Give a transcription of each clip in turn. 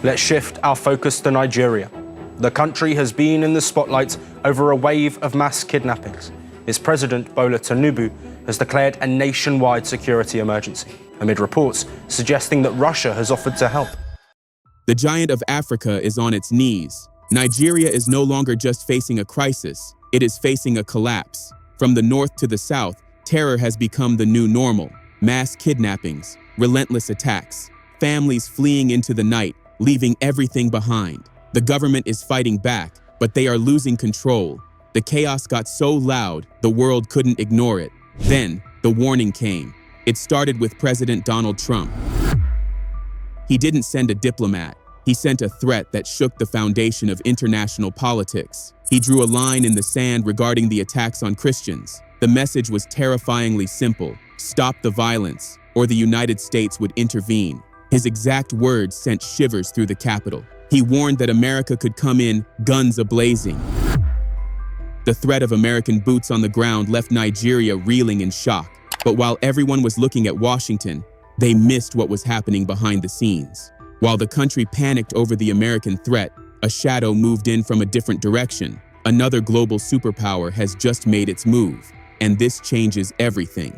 Let's shift our focus to Nigeria. The country has been in the spotlight over a wave of mass kidnappings. Its president, Bola Tinubu, has declared a nationwide security emergency, amid reports suggesting that Russia has offered to help. The giant of Africa is on its knees. Nigeria is no longer just facing a crisis, it is facing a collapse. From the north to the south, terror has become the new normal. Mass kidnappings, relentless attacks, families fleeing into the night, leaving everything behind. The government is fighting back, but they are losing control. The chaos got so loud, the world couldn't ignore it. Then, the warning came. It started with President Donald Trump. He didn't send a diplomat. He sent a threat that shook the foundation of international politics. He drew a line in the sand regarding the attacks on Christians. The message was terrifyingly simple: stop the violence, or the United States would intervene. His exact words sent shivers through the Capitol. He warned that America could come in, guns ablazing. The threat of American boots on the ground left Nigeria reeling in shock. But while everyone was looking at Washington, they missed what was happening behind the scenes. While the country panicked over the American threat, a shadow moved in from a different direction. Another global superpower has just made its move, and this changes everything.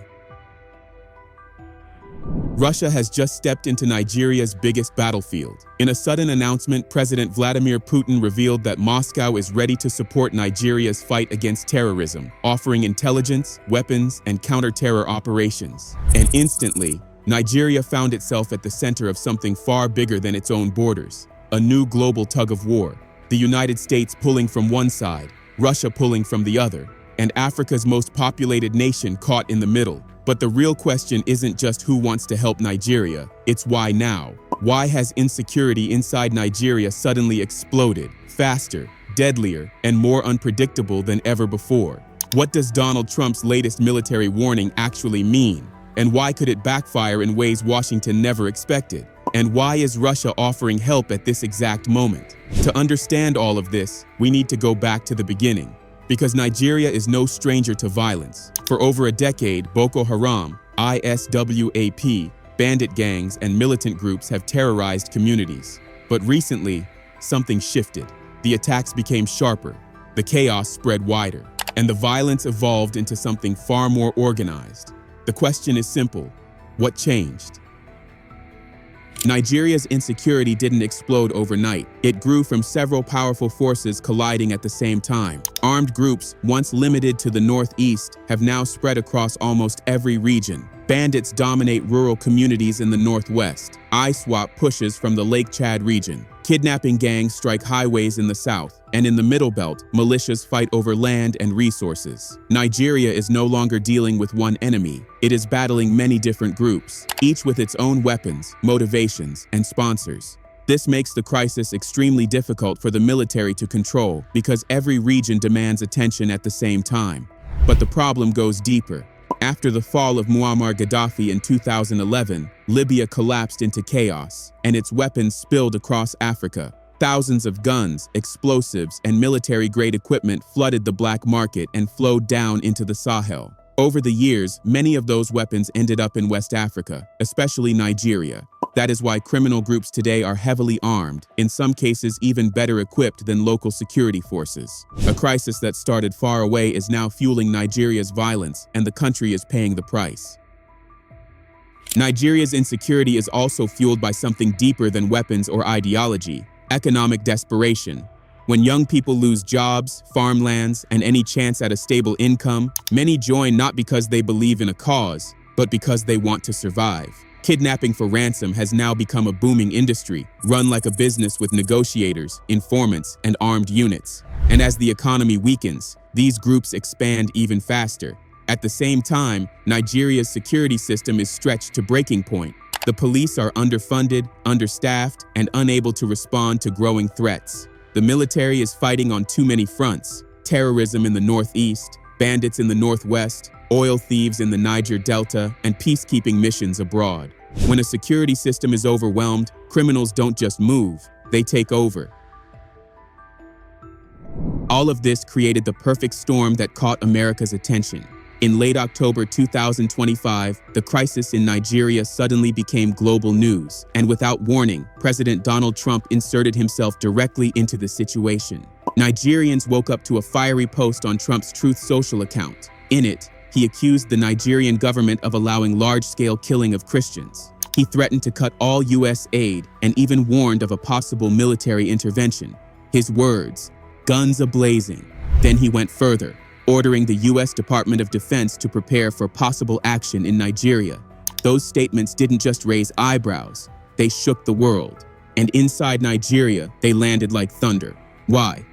Russia has just stepped into Nigeria's biggest battlefield. In a sudden announcement, President Vladimir Putin revealed that Moscow is ready to support Nigeria's fight against terrorism, offering intelligence, weapons, and counter-terror operations. And instantly, Nigeria found itself at the center of something far bigger than its own borders. A new global tug-of-war. The United States pulling from one side, Russia pulling from the other, and Africa's most populated nation caught in the middle. But the real question isn't just who wants to help Nigeria, it's why now. Why has insecurity inside Nigeria suddenly exploded, faster, deadlier, and more unpredictable than ever before? What does Donald Trump's latest military warning actually mean? And why could it backfire in ways Washington never expected? And why is Russia offering help at this exact moment? To understand all of this, we need to go back to the beginning. Because Nigeria is no stranger to violence. For over a decade, Boko Haram, ISWAP, bandit gangs, and militant groups have terrorized communities. But recently, something shifted. The attacks became sharper, the chaos spread wider, and the violence evolved into something far more organized. The question is simple: what changed? Nigeria's insecurity didn't explode overnight. It grew from several powerful forces colliding at the same time. Armed groups, once limited to the northeast, have now spread across almost every region. Bandits dominate rural communities in the northwest. ISWAP pushes from the Lake Chad region. Kidnapping gangs strike highways in the south. And in the Middle Belt, militias fight over land and resources. Nigeria is no longer dealing with one enemy. It is battling many different groups, each with its own weapons, motivations, and sponsors. This makes the crisis extremely difficult for the military to control because every region demands attention at the same time. But the problem goes deeper. After the fall of Muammar Gaddafi in 2011, Libya collapsed into chaos, and its weapons spilled across Africa. Thousands of guns, explosives, and military-grade equipment flooded the black market and flowed down into the Sahel. Over the years, many of those weapons ended up in West Africa, especially Nigeria. That is why criminal groups today are heavily armed, in some cases even better equipped than local security forces. A crisis that started far away is now fueling Nigeria's violence, and the country is paying the price. Nigeria's insecurity is also fueled by something deeper than weapons or ideology: economic desperation. When young people lose jobs, farmlands, and any chance at a stable income, many join not because they believe in a cause, but because they want to survive. Kidnapping for ransom has now become a booming industry, run like a business with negotiators, informants, and armed units. And as the economy weakens, these groups expand even faster. At the same time, Nigeria's security system is stretched to breaking point. The police are underfunded, understaffed, and unable to respond to growing threats. The military is fighting on too many fronts: terrorism in the northeast, bandits in the northwest, oil thieves in the Niger Delta, and peacekeeping missions abroad. When a security system is overwhelmed, criminals don't just move, they take over. All of this created the perfect storm that caught America's attention. In late October 2025, the crisis in Nigeria suddenly became global news, and without warning, President Donald Trump inserted himself directly into the situation. Nigerians woke up to a fiery post on Trump's Truth Social account. In it, he accused the Nigerian government of allowing large-scale killing of Christians. He threatened to cut all U.S. aid and even warned of a possible military intervention. His words, guns a-blazing. Then he went further, ordering the U.S. Department of Defense to prepare for possible action in Nigeria. Those statements didn't just raise eyebrows, they shook the world. And inside Nigeria, they landed like thunder. Why?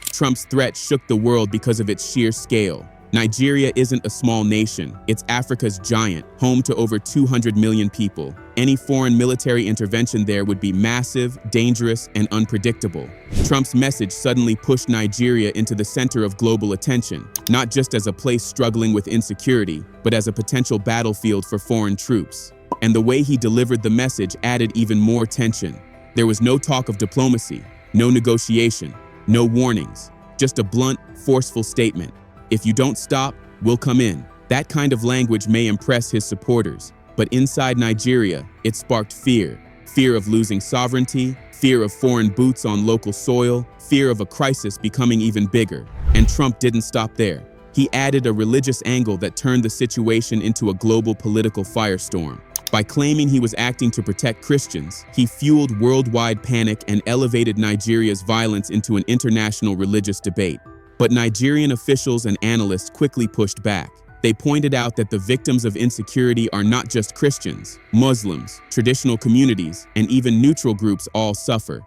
Trump's threat shook the world because of its sheer scale. Nigeria isn't a small nation, it's Africa's giant, home to over 200 million people. Any foreign military intervention there would be massive, dangerous, and unpredictable. Trump's message suddenly pushed Nigeria into the center of global attention, not just as a place struggling with insecurity, but as a potential battlefield for foreign troops. And the way he delivered the message added even more tension. There was no talk of diplomacy, no negotiation, no warnings, just a blunt, forceful statement. If you don't stop, we'll come in. That kind of language may impress his supporters, but inside Nigeria, it sparked fear. Fear of losing sovereignty, fear of foreign boots on local soil, fear of a crisis becoming even bigger. And Trump didn't stop there. He added a religious angle that turned the situation into a global political firestorm. By claiming he was acting to protect Christians, he fueled worldwide panic and elevated Nigeria's violence into an international religious debate. But Nigerian officials and analysts quickly pushed back. They pointed out that the victims of insecurity are not just Christians, Muslims, traditional communities, and even neutral groups all suffer.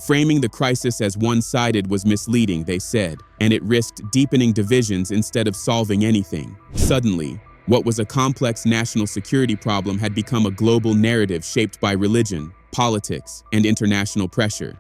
Framing the crisis as one-sided was misleading, they said, and it risked deepening divisions instead of solving anything. Suddenly, what was a complex national security problem had become a global narrative shaped by religion, politics, and international pressure.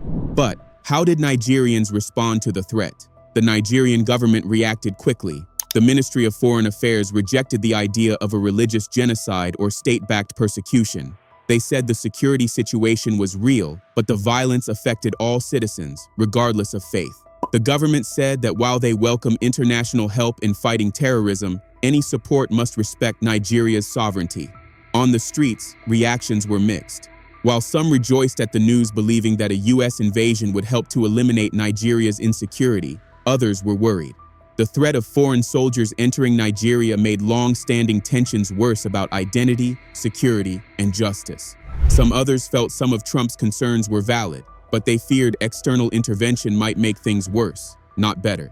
But how did Nigerians respond to the threat? The Nigerian government reacted quickly. The Ministry of Foreign Affairs rejected the idea of a religious genocide or state-backed persecution. They said the security situation was real, but the violence affected all citizens, regardless of faith. The government said that while they welcome international help in fighting terrorism, any support must respect Nigeria's sovereignty. On the streets, reactions were mixed. While some rejoiced at the news believing that a U.S. invasion would help to eliminate Nigeria's insecurity, others were worried. The threat of foreign soldiers entering Nigeria made long-standing tensions worse about identity, security, and justice. Some others felt some of Trump's concerns were valid, but they feared external intervention might make things worse, not better.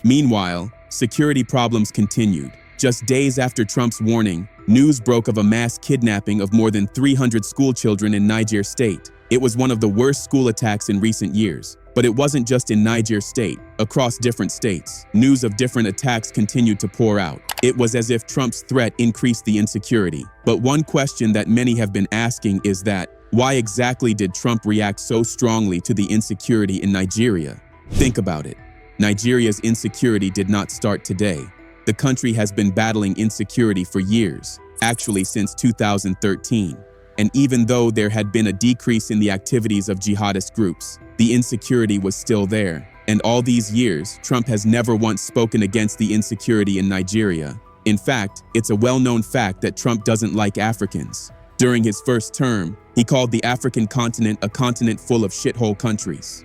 Meanwhile, security problems continued. Just days after Trump's warning, news broke of a mass kidnapping of more than 300 schoolchildren in Niger State. It was one of the worst school attacks in recent years. But it wasn't just in Niger State. Across different states, news of different attacks continued to pour out. It was as if Trump's threat increased the insecurity. But one question that many have been asking is that, why exactly did Trump react so strongly to the insecurity in Nigeria? Think about it. Nigeria's insecurity did not start today. The country has been battling insecurity for years, actually since 2013. And even though there had been a decrease in the activities of jihadist groups, the insecurity was still there. And all these years, Trump has never once spoken against the insecurity in Nigeria. In fact, it's a well-known fact that Trump doesn't like Africans. During his first term, he called the African continent a continent full of shithole countries.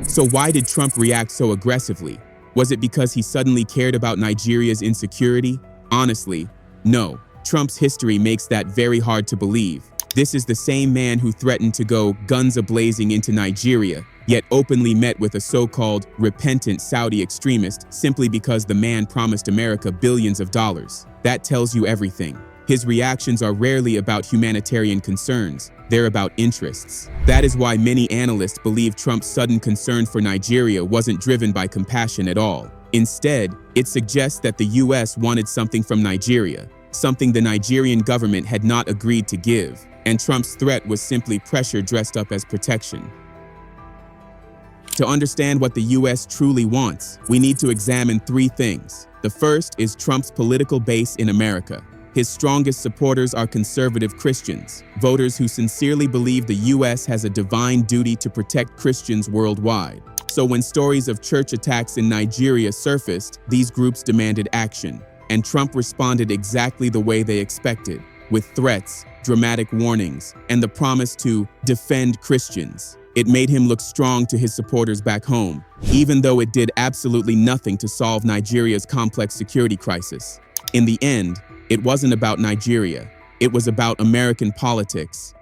So why did Trump react so aggressively? Was it because he suddenly cared about Nigeria's insecurity? Honestly, no. Trump's history makes that very hard to believe. This is the same man who threatened to go guns a-blazing into Nigeria, yet openly met with a so-called repentant Saudi extremist simply because the man promised America billions of dollars. That tells you everything. His reactions are rarely about humanitarian concerns. They're about interests. That is why many analysts believe Trump's sudden concern for Nigeria wasn't driven by compassion at all. Instead, it suggests that the US wanted something from Nigeria, something the Nigerian government had not agreed to give, and Trump's threat was simply pressure dressed up as protection. To understand what the US truly wants, we need to examine three things. The first is Trump's political base in America. His strongest supporters are conservative Christians, voters who sincerely believe the US has a divine duty to protect Christians worldwide. So when stories of church attacks in Nigeria surfaced, these groups demanded action. And Trump responded exactly the way they expected, with threats, dramatic warnings, and the promise to defend Christians. It made him look strong to his supporters back home, even though it did absolutely nothing to solve Nigeria's complex security crisis. In the end, it wasn't about Nigeria. It was about American politics.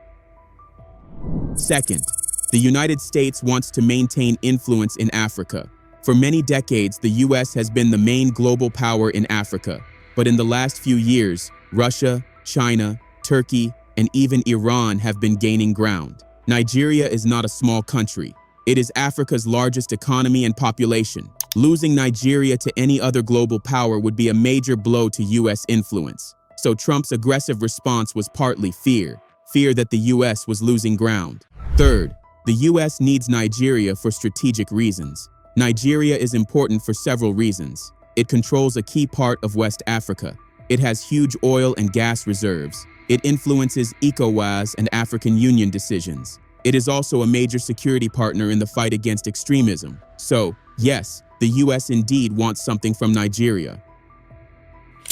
Second, the United States wants to maintain influence in Africa. For many decades, the US has been the main global power in Africa. But in the last few years, Russia, China, Turkey, and even Iran have been gaining ground. Nigeria is not a small country. It is Africa's largest economy and population. Losing Nigeria to any other global power would be a major blow to US influence. So Trump's aggressive response was partly fear that the US was losing ground. Third, the US needs Nigeria for strategic reasons. Nigeria is important for several reasons. It controls a key part of West Africa. It has huge oil and gas reserves. It influences ECOWAS and African Union decisions. It is also a major security partner in the fight against extremism. So, yes, the US indeed wants something from Nigeria.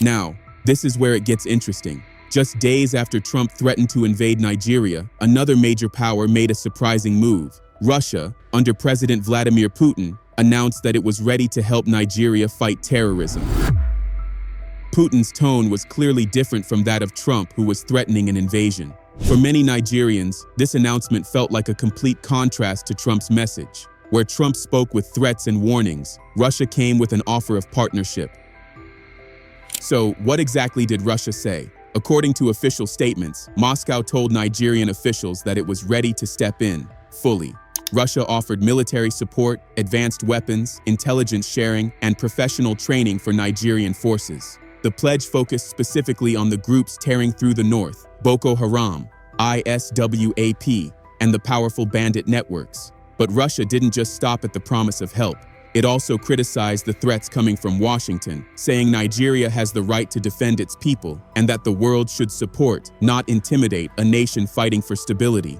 Now, this is where it gets interesting. Just days after Trump threatened to invade Nigeria, another major power made a surprising move. Russia, under President Vladimir Putin, announced that it was ready to help Nigeria fight terrorism. Putin's tone was clearly different from that of Trump, who was threatening an invasion. For many Nigerians, this announcement felt like a complete contrast to Trump's message. Where Trump spoke with threats and warnings, Russia came with an offer of partnership. So, what exactly did Russia say? According to official statements, Moscow told Nigerian officials that it was ready to step in, fully. Russia offered military support, advanced weapons, intelligence sharing, and professional training for Nigerian forces. The pledge focused specifically on the groups tearing through the north, Boko Haram, ISWAP, and the powerful bandit networks. But Russia didn't just stop at the promise of help. It also criticized the threats coming from Washington, saying Nigeria has the right to defend its people and that the world should support, not intimidate, a nation fighting for stability.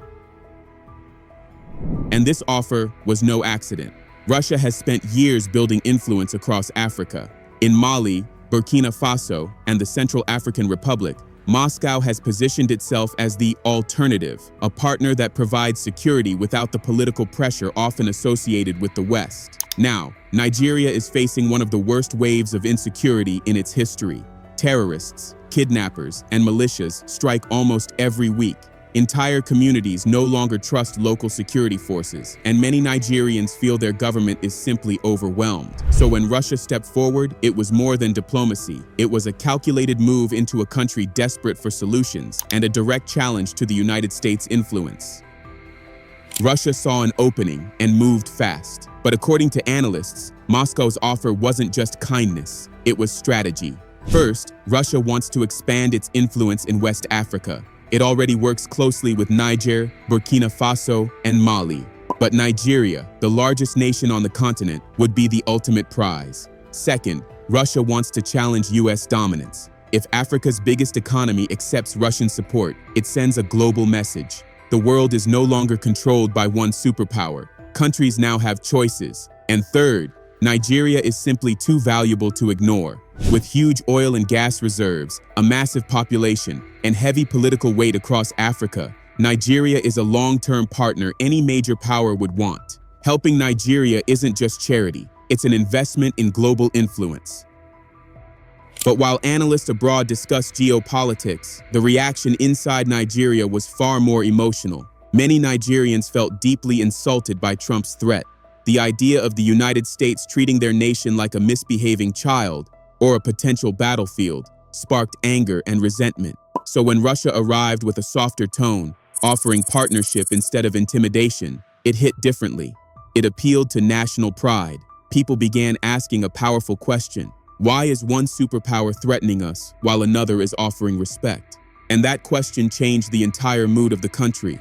And this offer was no accident. Russia has spent years building influence across Africa. In Mali, Burkina Faso, and the Central African Republic, Moscow has positioned itself as the alternative, a partner that provides security without the political pressure often associated with the West. Now, Nigeria is facing one of the worst waves of insecurity in its history. Terrorists, kidnappers, and militias strike almost every week. Entire communities no longer trust local security forces, and many Nigerians feel their government is simply overwhelmed. So when Russia stepped forward, it was more than diplomacy. It was a calculated move into a country desperate for solutions and a direct challenge to the United States' influence. Russia saw an opening and moved fast. But according to analysts, Moscow's offer wasn't just kindness, it was strategy. First, Russia wants to expand its influence in West Africa. It already works closely with Niger, Burkina Faso, and Mali. But Nigeria, the largest nation on the continent, would be the ultimate prize. Second, Russia wants to challenge US dominance. If Africa's biggest economy accepts Russian support, it sends a global message. The world is no longer controlled by one superpower. Countries now have choices. And third, Nigeria is simply too valuable to ignore. With huge oil and gas reserves, a massive population, and heavy political weight across Africa, Nigeria is a long-term partner any major power would want. Helping Nigeria isn't just charity, it's an investment in global influence. But while analysts abroad discuss geopolitics, the reaction inside Nigeria was far more emotional. Many Nigerians felt deeply insulted by Trump's threat. The idea of the United States treating their nation like a misbehaving child or a potential battlefield sparked anger and resentment. So when Russia arrived with a softer tone, offering partnership instead of intimidation, it hit differently. It appealed to national pride. People began asking a powerful question. Why is one superpower threatening us while another is offering respect? And that question changed the entire mood of the country.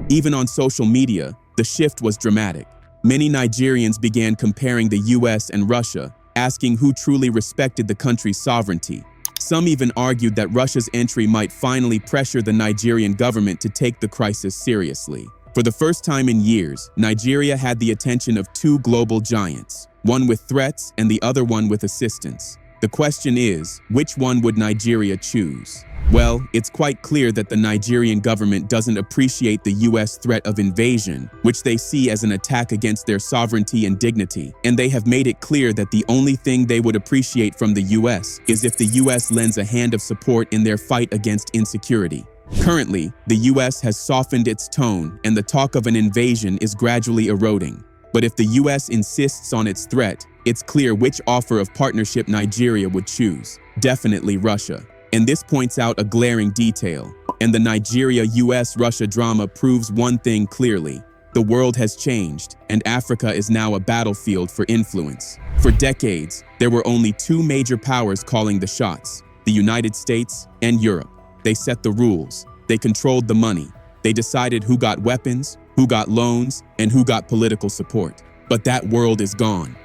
Even on social media, the shift was dramatic. Many Nigerians began comparing the US and Russia, asking who truly respected the country's sovereignty. Some even argued that Russia's entry might finally pressure the Nigerian government to take the crisis seriously. For the first time in years, Nigeria had the attention of two global giants, one with threats and the other one with assistance. The question is, which one would Nigeria choose? Well, it's quite clear that the Nigerian government doesn't appreciate the US threat of invasion, which they see as an attack against their sovereignty and dignity, and they have made it clear that the only thing they would appreciate from the US is if the US lends a hand of support in their fight against insecurity. Currently, the US has softened its tone, and the talk of an invasion is gradually eroding. But if the US insists on its threat, it's clear which offer of partnership Nigeria would choose. Definitely Russia. And this points out a glaring detail. And the Nigeria-US-Russia drama proves one thing clearly. The world has changed, and Africa is now a battlefield for influence. For decades, there were only two major powers calling the shots: the United States and Europe. They set the rules. They controlled the money. They decided who got weapons, who got loans, and who got political support. But that world is gone.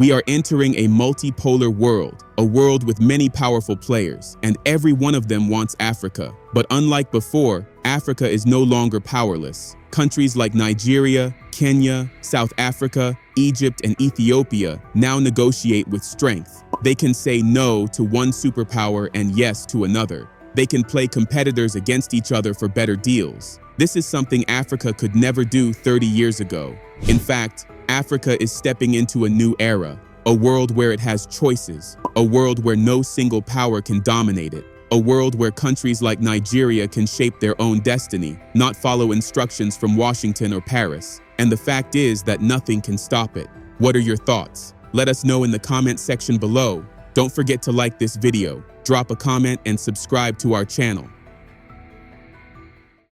We are entering a multipolar world, a world with many powerful players, and every one of them wants Africa. But unlike before, Africa is no longer powerless. Countries like Nigeria, Kenya, South Africa, Egypt, and Ethiopia now negotiate with strength. They can say no to one superpower and yes to another. They can play competitors against each other for better deals. This is something Africa could never do 30 years ago. In fact, Africa is stepping into a new era, a world where it has choices, a world where no single power can dominate it, a world where countries like Nigeria can shape their own destiny, not follow instructions from Washington or Paris. And the fact is that nothing can stop it. What are your thoughts? Let us know in the comment section below. Don't forget to like this video, drop a comment, and subscribe to our channel.